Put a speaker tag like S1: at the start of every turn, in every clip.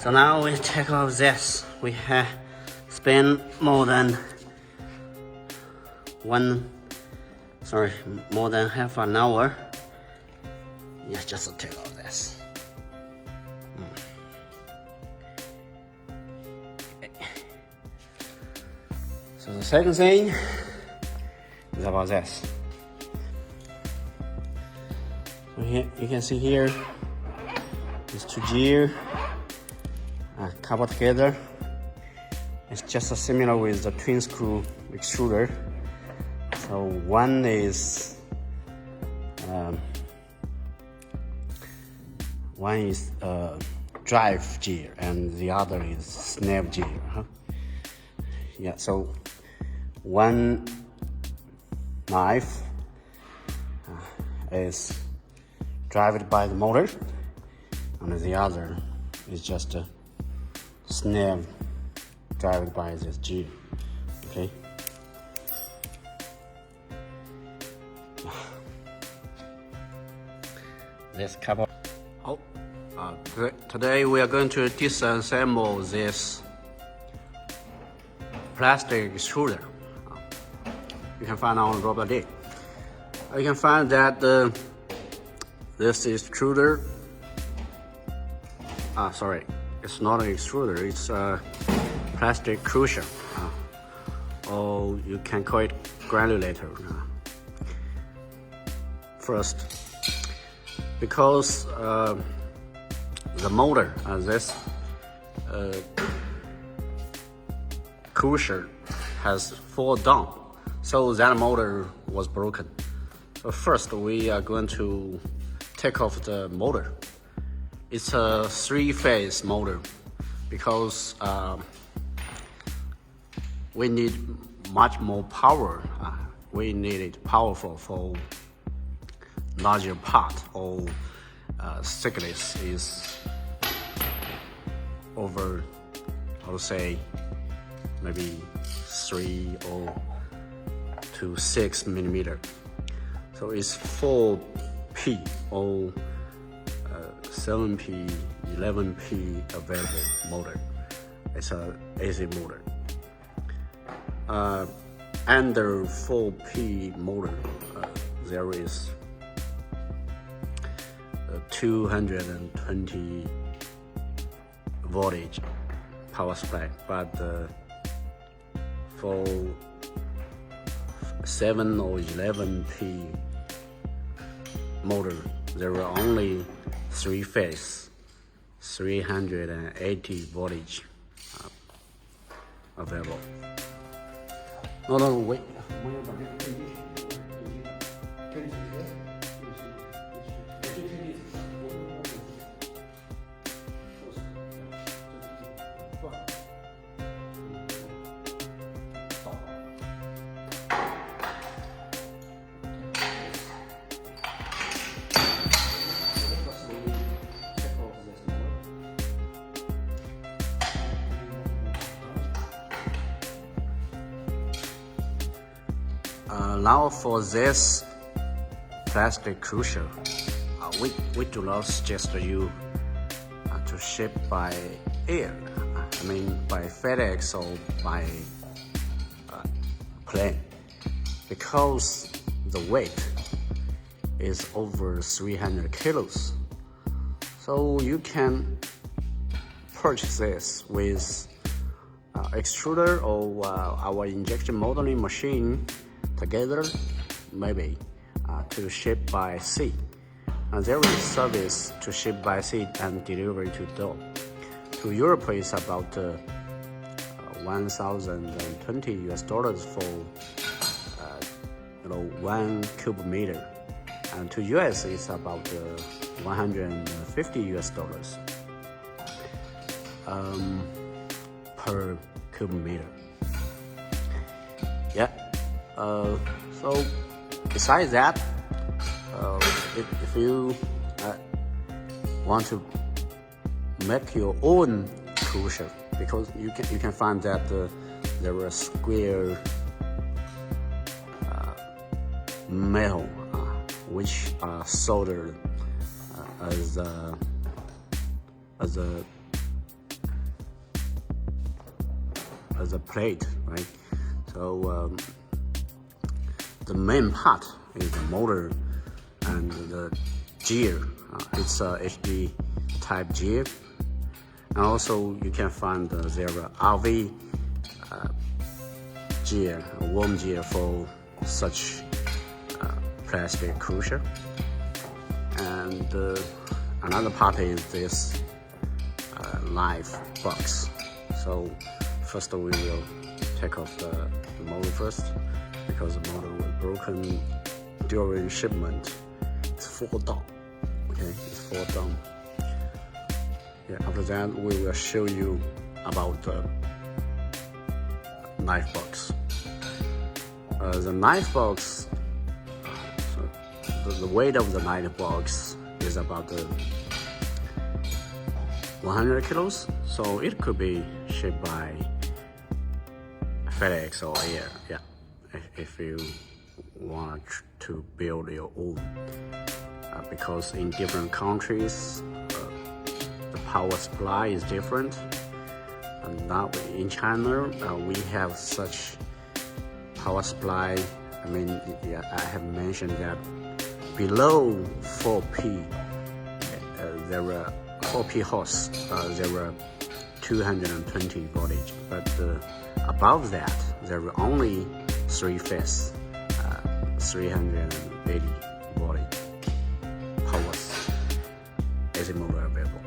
S1: So now we take off this. We have spent more than more than half an hour. Yeah, just to take off this. Okay. So the second thing is about this. So here you can see here these two gears coupled together. It's just similar with the twin screw extruder. So one is drive gear and the other is snap gear. Yeah, so one knife is driven by the motor, and the other is just a snap driven by this gear. Okay. This couple. Today we are going to disassemble this plastic extruder. You can find on RobotDigg. You can find that this extruder. Sorry, it's not an extruder. It's a plastic crusher, or you can call it granulator. First, because the motor this crusher has fallen down, so that motor was broken. So first we are going to take off the motor. It's a 3-phase motor because we need much more power. We need it powerful for larger part, or thickness is over, I would say, maybe 3 to 6 millimeter. So it's 4P or 7P, 11P available motor. It's a AC motor. Under 4P motor, there is 220 voltage power supply, but for 7 or 11P motor, there are only 3-phase 380 voltage available. No, wait. Now for this plastic crusher, we do not suggest you to ship by air. I mean by FedEx or by plane, because the weight is over 300 kilos. So you can purchase this with extruder or our injection molding machine together, maybe to ship by sea. And there is service to ship by sea and delivery to door. To Europe is about $1,020 for 1 cubic meter, and to US is about $150 per cubic meter. Yeah. So besides that, if you want to make your own crusher, because you can find that there are square metal which are soldered as a the plate, right? So the main part is the motor and the gear. It's a HD type gear, and also you can find there RV gear, warm gear for such plastic cruiser. And another part is this live box. So first we will take off the motor first, because the motor was broken during shipment. It's fall down. Okay, it's fall down. Yeah, after that we will show you about the knife box. The knife box, so the weight of the knife box is about 100 kilos. So it could be shipped by FedEx or air. Yeah, if you want to build your own, because in different countries the power supply is different. And now in China we have such power supply. I mean, yeah, I have mentioned that below 4P there were 4P horse, there were 220 voltage, but above that there were only 3-phase 380 voltage powers AC motor available.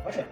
S1: Okay.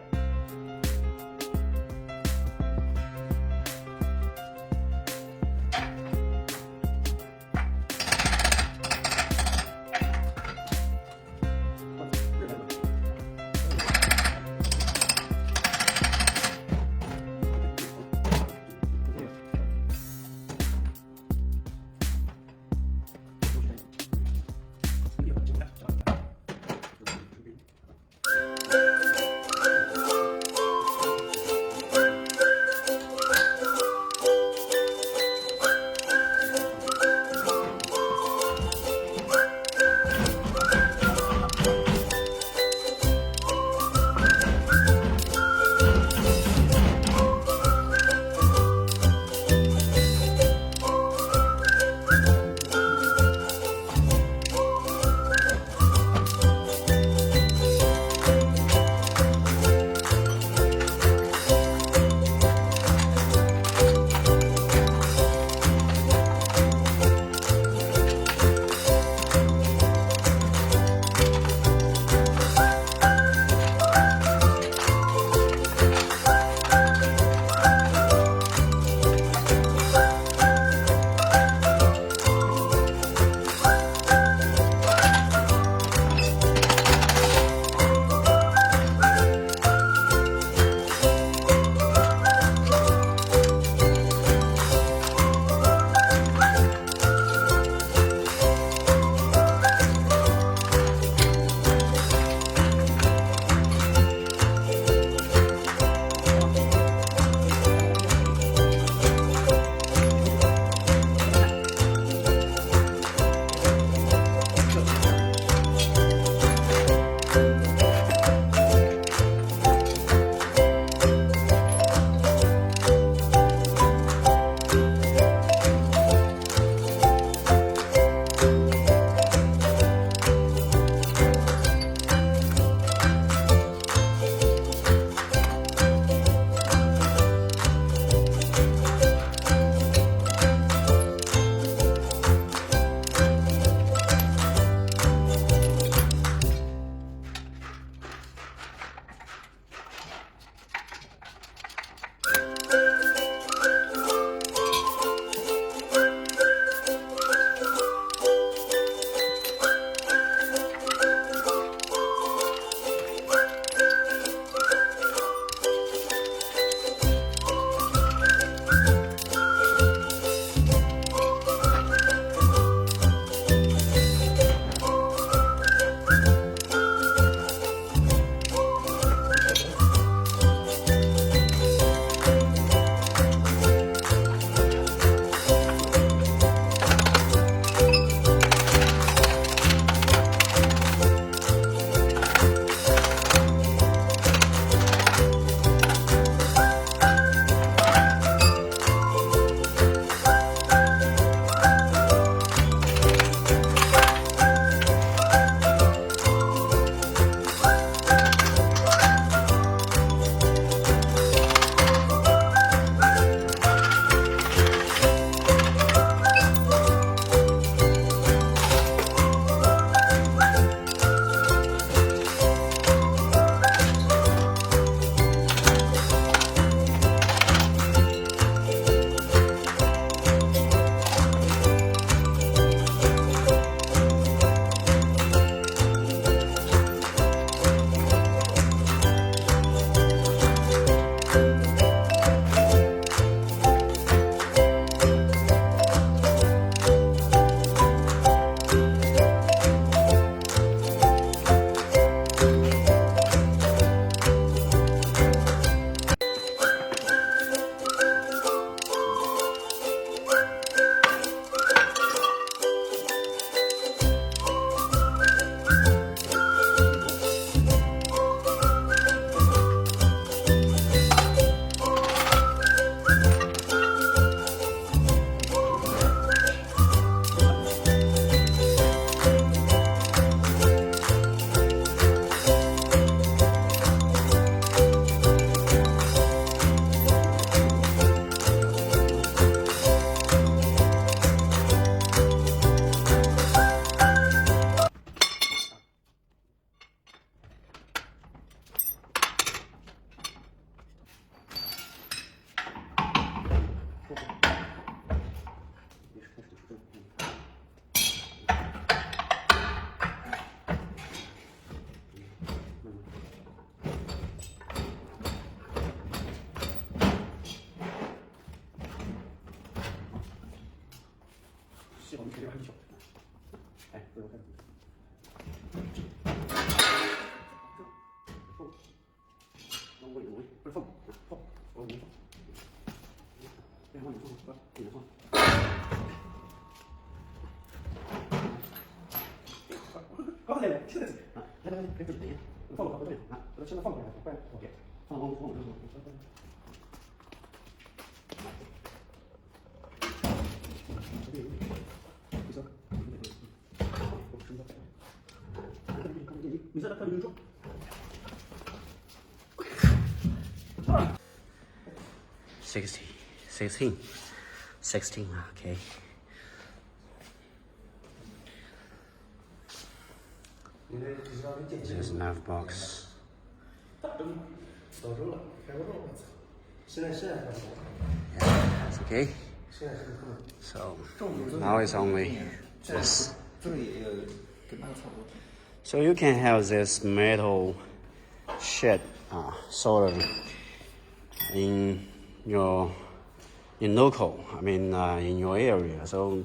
S1: 16, okay. This is nav box. That's okay. So now it's only this. So you can have this metal shed soldered in your local, in your area. So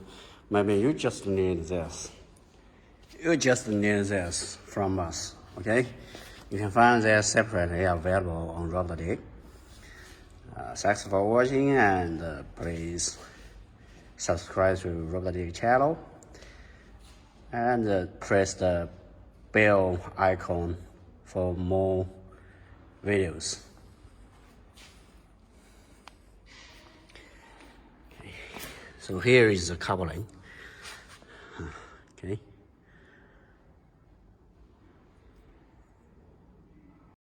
S1: maybe you just need this. You just need this from us, okay? You can find that separately available on RobotDigg. Thanks for watching, and please subscribe to RobotDigg channel and press the bell icon for more videos. Okay. So here is the coupling. Okay.